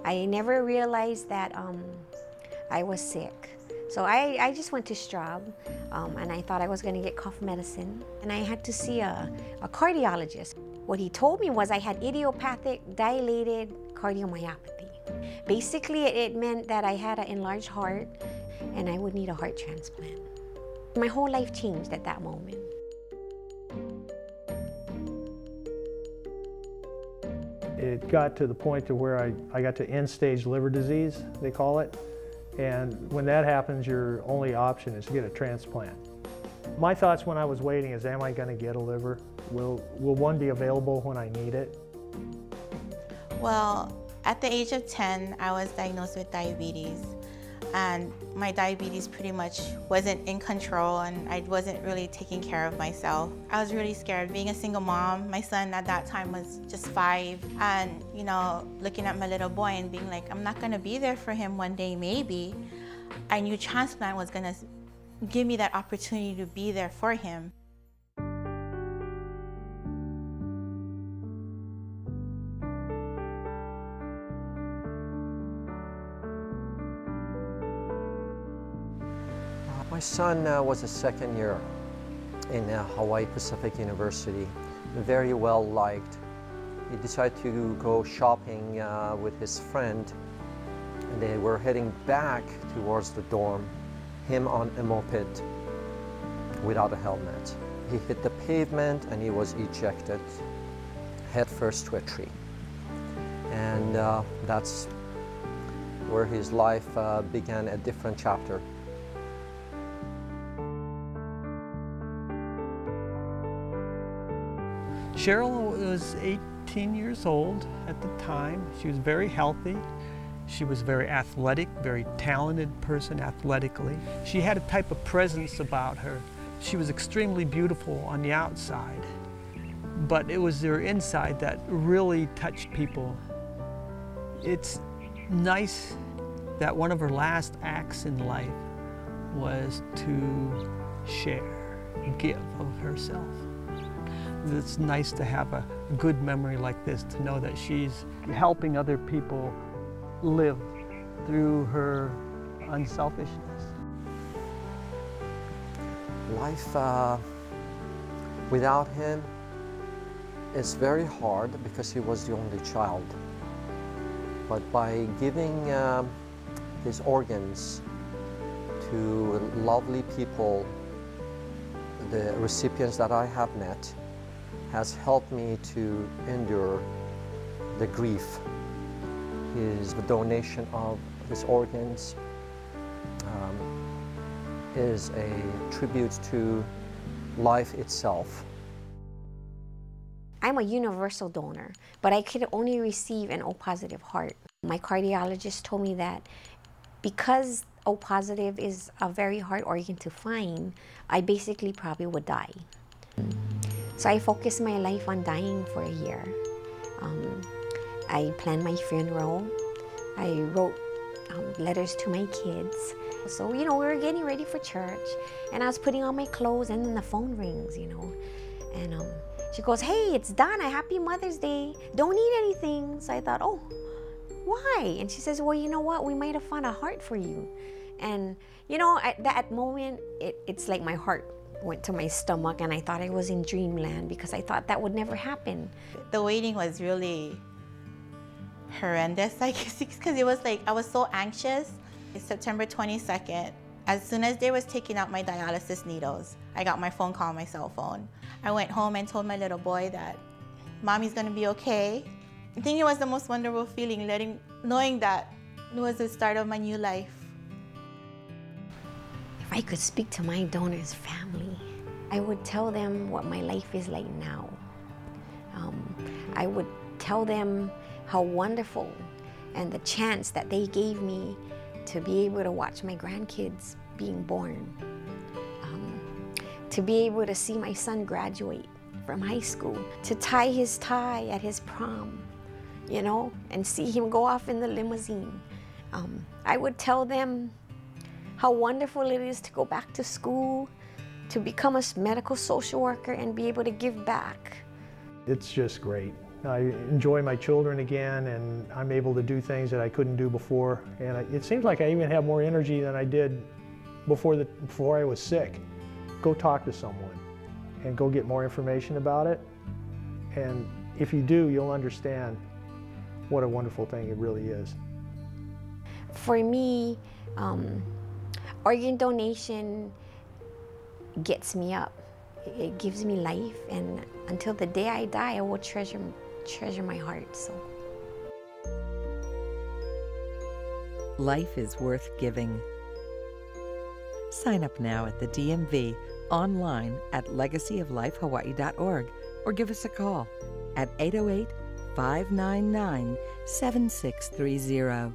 I never realized that I was sick. So I just went to Straub, and I thought I was gonna get cough medicine, and I had to see a cardiologist. What he told me was I had idiopathic dilated cardiomyopathy. Basically, it meant that I had an enlarged heart and I would need a heart transplant. My whole life changed at that moment. It got to the point to where I got to end-stage liver disease, they call it. And when that happens, your only option is to get a transplant. My thoughts when I was waiting is, am I going to get a liver? Will one be available when I need it? Well, at the age of 10, I was diagnosed with diabetes. And my diabetes pretty much wasn't in control, and I wasn't really taking care of myself. I was really scared. Being a single mom, my son at that time was just 5, and you know, looking at my little boy and being like, I'm not gonna be there for him one day, maybe. I knew transplant was gonna give me that opportunity to be there for him. My son was a second year in Hawaii Pacific University, very well liked. He decided to go shopping with his friend, and they were heading back towards the dorm, him on a moped without a helmet. He hit the pavement and he was ejected headfirst to a tree. And that's where his life began a different chapter. Cheryl was 18 years old at the time. She was very healthy. She was very athletic, very talented person athletically. She had a type of presence about her. She was extremely beautiful on the outside, but it was her inside that really touched people. It's nice that one of her last acts in life was to share, give of herself. It's nice to have a good memory like this, to know that she's helping other people live through her unselfishness. Life without him is very hard because he was the only child. But by giving his organs to lovely people, the recipients that I have met, has helped me to endure the grief. His donation of his organs is a tribute to life itself. I'm a universal donor, but I could only receive an O-positive heart. My cardiologist told me that because O-positive is a very hard organ to find, I basically probably would die. So I focused my life on dying for a year. I planned my funeral. I wrote letters to my kids. So, you know, we were getting ready for church, and I was putting on my clothes, and then the phone rings, you know. And she goes, "Hey, it's Donna, happy Mother's Day. Don't eat anything." So I thought, oh, why? And she says, well, you know what? We might have found a heart for you. And, you know, at that moment, it's like my heart went to my stomach, and I thought I was in dreamland because I thought that would never happen. The waiting was really horrendous, I guess, because it was like I was so anxious. It's September 22nd. As soon as they was taking out my dialysis needles, I got my phone call on my cell phone. I went home and told my little boy that Mommy's gonna be okay. I think it was the most wonderful feeling, knowing that it was the start of my new life. If I could speak to my donor's family, I would tell them what my life is like now. I would tell them how wonderful and the chance that they gave me to be able to watch my grandkids being born, to be able to see my son graduate from high school, to tie his tie at his prom, you know, and see him go off in the limousine. I would tell them how wonderful it is to go back to school, to become a medical social worker and be able to give back. It's just great. I enjoy my children again, and I'm able to do things that I couldn't do before. And it seems like I even have more energy than I did before I was sick. Go talk to someone and go get more information about it. And if you do, you'll understand what a wonderful thing it really is. For me, organ donation gets me up. It gives me life, and until the day I die, I will treasure my heart. So. Life is worth giving. Sign up now at the DMV, online at legacyoflifehawaii.org, or give us a call at 808-599-7630.